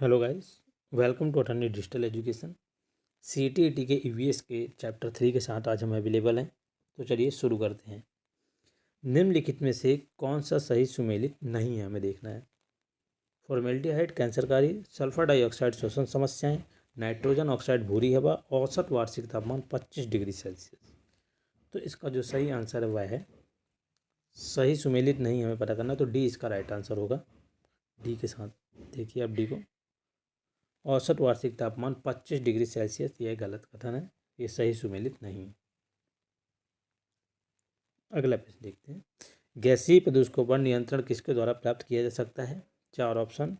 Hello guys, welcome to attorney digital education. CTET के EVS के chapter 3 के साथ आज हम अवेलेबल हैं। तो चलिए शुरू करते हैं। निम्नलिखित में से कौन सा सही सुमेलित नहीं है, हमें देखना है। फॉर्मेल्डिहाइड कैंसरकारी, सल्फर डाइऑक्साइड श्वसन समस्याएं, नाइट्रोजन ऑक्साइड भूरी हवा, औसत वार्षिक तापमान 25 डिग्री सेल्सियस। तो इसका जो सही आंसर है वह है, सही सुमेलित नहीं हमें पता करना, तो डी इसका राइट आंसर होगा। डी के साथ देखिए आप डी को, औसत वार्षिक तापमान 25 डिग्री सेल्सियस, यह गलत कथन है, ये सही सुमेलित नहीं है। अगला प्रश्न देखते हैं। गैसीय प्रदूषकों पर नियंत्रण किसके द्वारा प्राप्त किया जा सकता है? 4 ऑप्शन।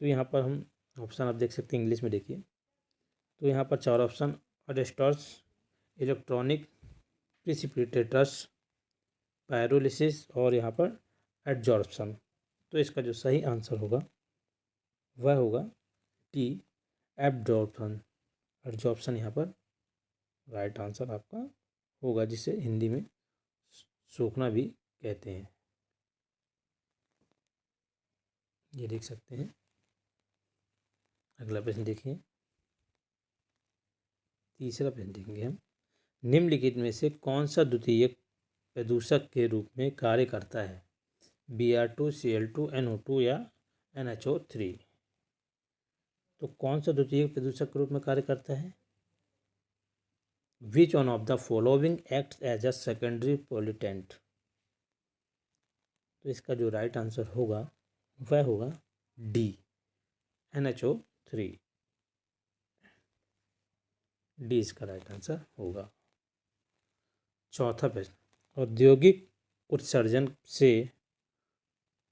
तो यहाँ पर हम ऑप्शन आप देख सकते हैं, इंग्लिश में देखिए। तो यहाँ पर 4 ऑप्शन: अडेस्टर्स, इलेक्ट्रॉनिक प्रिसिपिटेटर्स, पायरोलिसिस और यहाँ पर एडजॉर्प्शन। तो इसका जो सही आंसर होगा वह होगा टी, एब्जॉर्प्शन। एडजॉर्प्शन यहाँ पर राइट आंसर आपका होगा, जिसे हिंदी में सोखना भी कहते हैं। ये देख सकते हैं। अगला प्रश्न देखिए। तीसरा प्रश्न देखेंगे हम। निम्नलिखित में से कौन सा द्वितीयक प्रदूषक के रूप में कार्य करता है? Br2, Cl2, NO2 या NHO3। तो कौन सा द्वितीयक प्रदूषक के रूप में कार्य करता है? Which one of the following acts as a secondary pollutant. तो इसका जो राइट आंसर होगा वह होगा डी, NHO3। डी इसका राइट आंसर होगा। चौथा प्रश्न। औद्योगिक उत्सर्जन से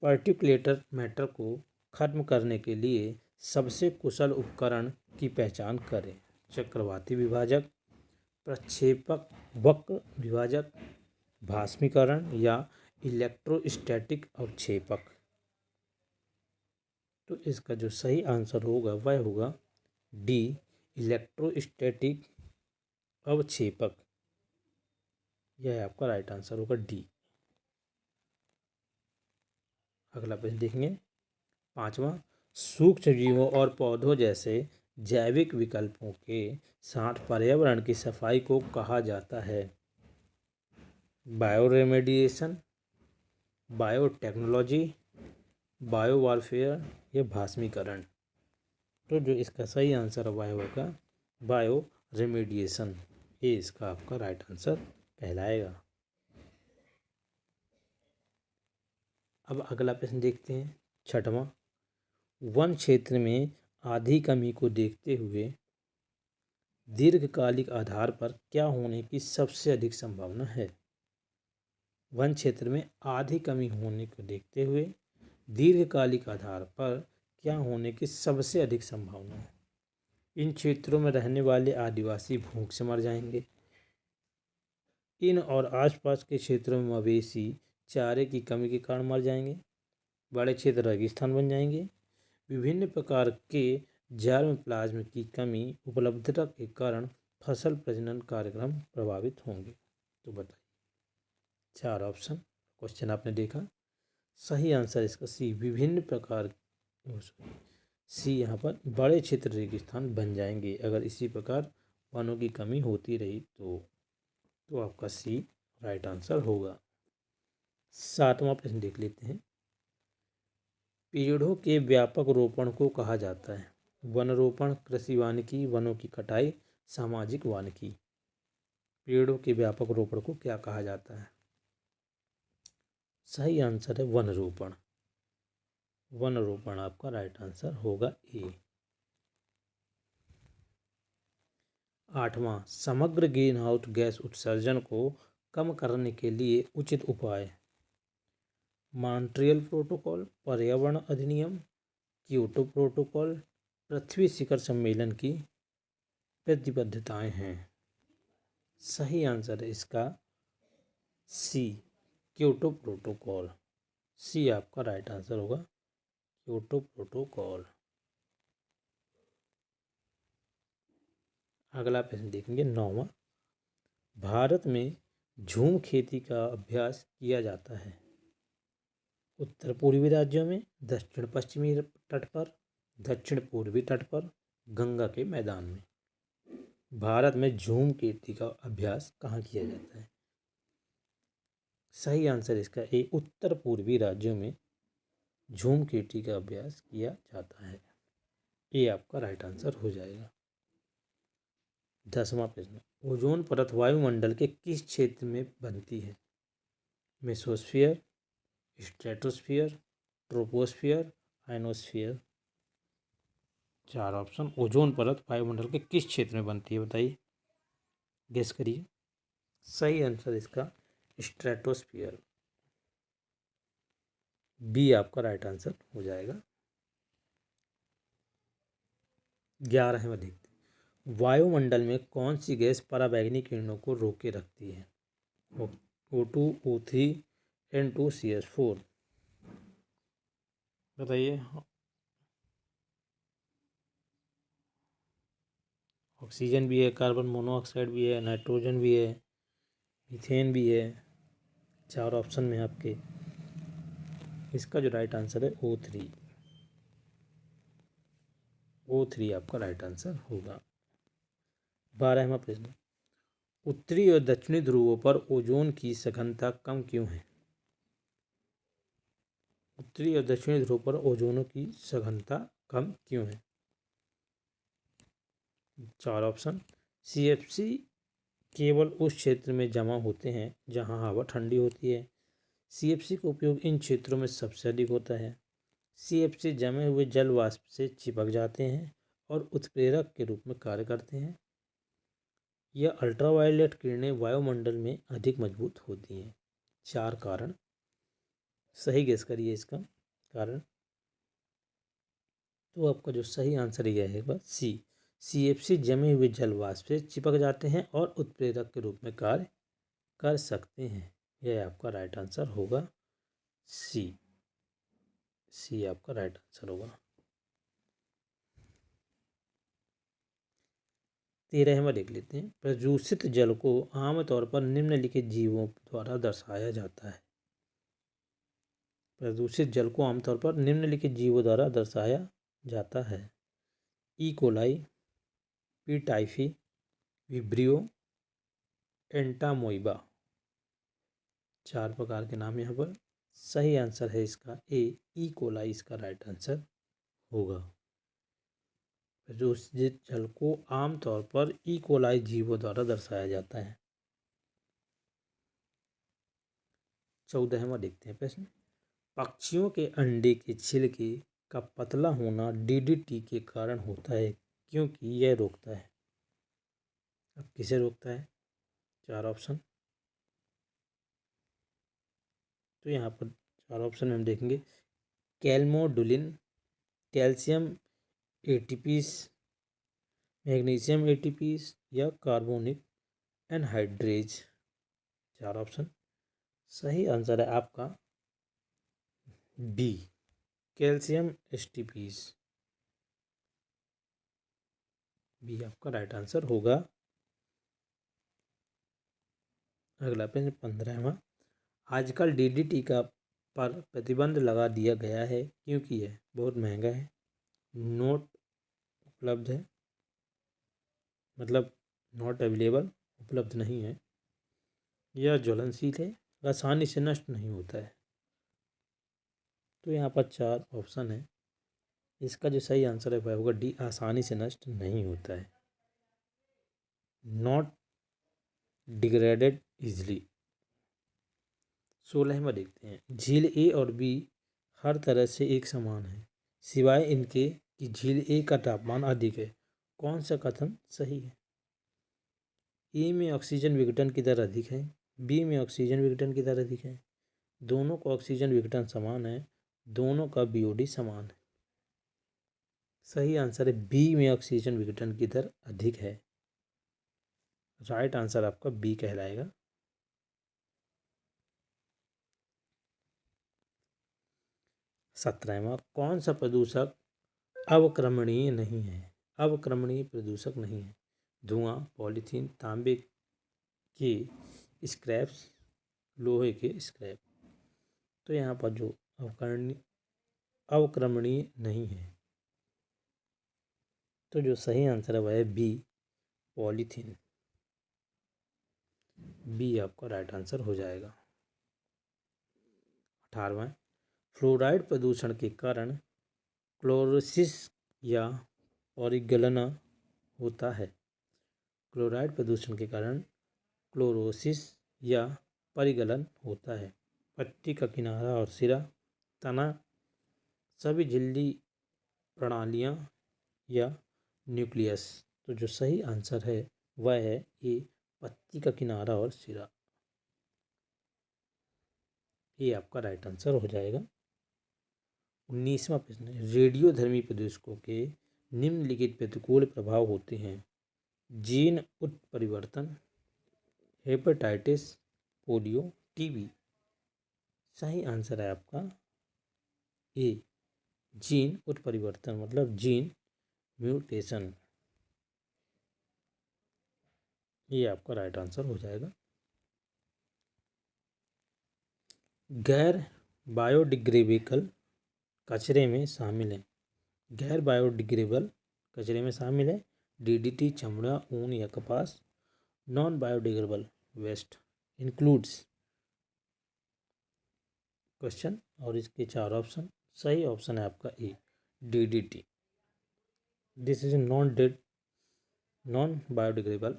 पार्टिकुलेट मैटर को खत्म करने के लिए सबसे कुशल उपकरण की पहचान करें। चक्रवाती विभाजक, प्रक्षेपक वक्र विभाजक, भास्मीकरण या इलेक्ट्रोस्टैटिक अवक्षेपक। तो इसका जो सही आंसर होगा वह होगा डी, इलेक्ट्रोस्टैटिक अवक्षेपक। यह आपका राइट आंसर होगा डी। अगला प्रश्न देखेंगे। पांचवा। सूक्ष्म जीवों और पौधों जैसे जैविक विकल्पों के साथ पर्यावरण की सफाई को कहा जाता है? बायोरेमेडिएशन, बायोटेक्नोलॉजी, बायो वारफेयर या भास्मीकरण। तो जो इसका सही आंसर है वह होगा बायो रेमेडिएशन। ये इसका आपका राइट आंसर कहलाएगा। अब अगला प्रश्न देखते हैं। छठवां। वन क्षेत्र में आधी कमी को देखते हुए दीर्घकालिक आधार पर क्या होने की सबसे अधिक संभावना है? वन क्षेत्र में आधी कमी होने को देखते हुए दीर्घकालिक आधार पर क्या होने की सबसे अधिक संभावना है? इन क्षेत्रों में रहने वाले आदिवासी भूख से मर जाएंगे। इन और आसपास के क्षेत्रों में मवेशी चारे की कमी के कारण मर जाएंगे। बड़े क्षेत्र रेगिस्तान बन जाएंगे। विभिन्न प्रकार के जर्म प्लाज्म की कमी उपलब्धता के कारण फसल प्रजनन कार्यक्रम प्रभावित होंगे। तो बताइए। 4 ऑप्शन क्वेश्चन आपने देखा। सही आंसर इसका सी, विभिन्न प्रकार। सी यहाँ पर बड़े क्षेत्र रेगिस्तान बन जाएंगे अगर इसी प्रकार वनों की कमी होती रही तो आपका सी राइट आंसर होगा। 7वां प्रश्न देख लेते हैं। पेड़ों के व्यापक रोपण को कहा जाता है? वन रोपण, कृषि वानिकी, वनों की कटाई, सामाजिक वानिकी। पेड़ों के व्यापक रोपण को क्या कहा जाता है? सही आंसर है वन रोपण। वन रोपण आपका राइट आंसर होगा ए। 8वां। समग्र ग्रीन हाउस गैस उत्सर्जन को कम करने के लिए उचित उपाय? मॉन्ट्रियल प्रोटोकॉल, पर्यावरण अधिनियम, क्योटो प्रोटोकॉल, पृथ्वी शिखर सम्मेलन की प्रतिबद्धताएं हैं। सही आंसर है इसका सी, क्योटो प्रोटोकॉल। सी आपका राइट आंसर होगा, क्योटो प्रोटोकॉल। अगला प्रश्न देखेंगे। 9वां। भारत में झूम खेती का अभ्यास किया जाता है? उत्तर पूर्वी राज्यों में, दक्षिण पश्चिमी तट पर, दक्षिण पूर्वी तट पर, गंगा के मैदान में। भारत में झूम कीर्ति का अभ्यास कहाँ किया जाता है? सही आंसर इसका ए, उत्तर पूर्वी राज्यों में झूम कीर्ति का अभ्यास किया जाता है। ये आपका राइट आंसर हो जाएगा। 10वां प्रश्न, ओजोन परत वायुमंडल के किस क्षेत्र में बनती है? Mesosphere, stratosphere, troposphere, ionosphere. 4 option. Ozone परत वायुमंडल के किस क्षेत्र में बनती है बताइए, गेस करिए। सही आंसर इसका स्ट्रेटोस्फीयर, बी आपका राइट आंसर हो जाएगा। 11वां देखते हैं, वायुमंडल में कौन सी गैस पराबैंगनी किरणों को रोके रखती है? O2, O3, N2, CH4। बताइए। ऑक्सीजन भी है, कार्बन मोनोऑक्साइड भी है, नाइट्रोजन भी है, मीथेन भी है। 4 ऑप्शन में आपके, इसका जो राइट आंसर है O3। O3 आपका राइट आंसर होगा। 12वां प्रश्न, उत्तरी और दक्षिणी ध्रुवों पर ओजोन की सघनता कम क्यों है? उत्तरी और दक्षिणी ध्रुव पर ओजोन की सघनता कम क्यों है? 4 ऑप्शन। CFC केवल उस क्षेत्र में जमा होते हैं जहां हवा ठंडी होती है। CFC का उपयोग इन क्षेत्रों में सबसे अधिक होता है। CFC जमे हुए जल वाष्प से चिपक जाते हैं और उत्प्रेरक के रूप में कार्य करते हैं। यह अल्ट्रावायलेट किरणें वायुमंडल में अधिक मजबूत होती हैं। 4 कारण, सही गेस करिए इसका कारण। तो आपका जो सही आंसर यह है वह सी, CFC जमे हुए जल वाष्प से चिपक जाते हैं और उत्प्रेरक के रूप में कार्य कर सकते हैं। यह आपका राइट आंसर होगा सी। सी आपका राइट आंसर होगा। 13वां देख लेते हैं, प्रदूषित जल को आमतौर पर निम्नलिखित जीवों द्वारा दर्शाया जाता है। प्रदूषित जल को आमतौर पर निम्नलिखित जीवों द्वारा दर्शाया जाता है। E coli, P typhi, Vibrio, Entamoeba. 4 प्रकार के नाम यहाँ पर। सही आंसर है इसका ए, ई कोलाई इसका राइट आंसर होगा। प्रदूषित जल को आमतौर पर ई कोलाई जीवों द्वारा दर्शाया जाता है। 14वां देखते हैं प्रश्न, पक्षियों के अंडे के छिलके का पतला होना DDT के कारण होता है क्योंकि यह रोकता है। अब किसे रोकता है? 4 ऑप्शन। तो यहाँ पर 4 ऑप्शन में हम देखेंगे, कैल्मोडुलिन, कैल्शियम ATPs, मैग्नीशियम ATPs या कार्बोनिक एनहाइड्रेज। 4 ऑप्शन। सही आंसर है आपका बी, कैल्शियम ATPs। बी आपका राइट आंसर होगा। अगला प्रश्न 15वां, आजकल DDT का पर प्रतिबंध लगा दिया गया है क्योंकि यह बहुत महंगा है, नोट उपलब्ध है, मतलब नॉट अवेलेबल, उपलब्ध नहीं है, यह ज्वलनशील है, आसानी से नष्ट नहीं होता है। तो यहाँ पर 4 ऑप्शन है। इसका जो सही आंसर है वह होगा डी, आसानी से नष्ट नहीं होता है, नॉट डिग्रेडेड इजली। 16वां देखते हैं, झील ए और बी हर तरह से एक समान है सिवाय इनके कि झील ए का तापमान अधिक है। कौन सा कथन सही है? ए में ऑक्सीजन विघटन की दर अधिक है, बी में ऑक्सीजन विघटन की दर अधिक है, दोनों का ऑक्सीजन विघटन समान है, दोनों का BOD समान है। सही आंसर है बी में ऑक्सीजन विघटन की दर अधिक है। राइट आंसर आपका बी कहलाएगा। 17वां, कौन सा प्रदूषक अवक्रमणीय नहीं है? अवक्रमणीय प्रदूषक नहीं है। धुआं, पॉलीथीन, तांबे के स्क्रैप्स, लोहे के स्क्रैप। तो यहाँ पर जो अवक्रमणीय नहीं है। तो जो सही आंसर है वह है बी, पॉलीथीन। बी आपका राइट आंसर हो जाएगा। 18वां, फ्लोराइड प्रदूषण के कारण क्लोरोसिस या परिगलन होता है। क्लोराइड प्रदूषण के कारण क्लोरोसिस या परिगलन होता है। पत्ती का किनारा और सिरा, तना, सभी झिल्ली प्रणालियाँ या न्यूक्लियस। तो जो सही आंसर है वह है ए, पत्ती का किनारा और सिरा। ये आपका राइट आंसर हो जाएगा। 19वां प्रश्न, रेडियोधर्मी प्रदूषकों के निम्नलिखित प्रतिकूल प्रभाव होते हैं। जीन उत्परिवर्तन, हेपेटाइटिस, पोलियो, टीबी। सही आंसर है आपका ए, जीन उत्परिवर्तन, मतलब जीन म्यूटेशन। ये आपका राइट आंसर हो जाएगा। गैर बायोडिग्रेडेबल कचरे में शामिल है। गैर बायोडिग्रेडेबल कचरे में शामिल है डीडीटी, चमड़ा, ऊन या कपास। Non biodegradable waste includes question, और इसके 4 ऑप्शन। सही ऑप्शन है आपका A, DDT. This is non biodegradable.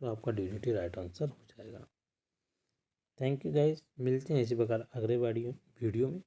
तो आपका डीडीटी राइट आंसर हो जाएगा। थैंक यू गाइस, मिलते हैं इसी प्रकार अगले वीडियो में।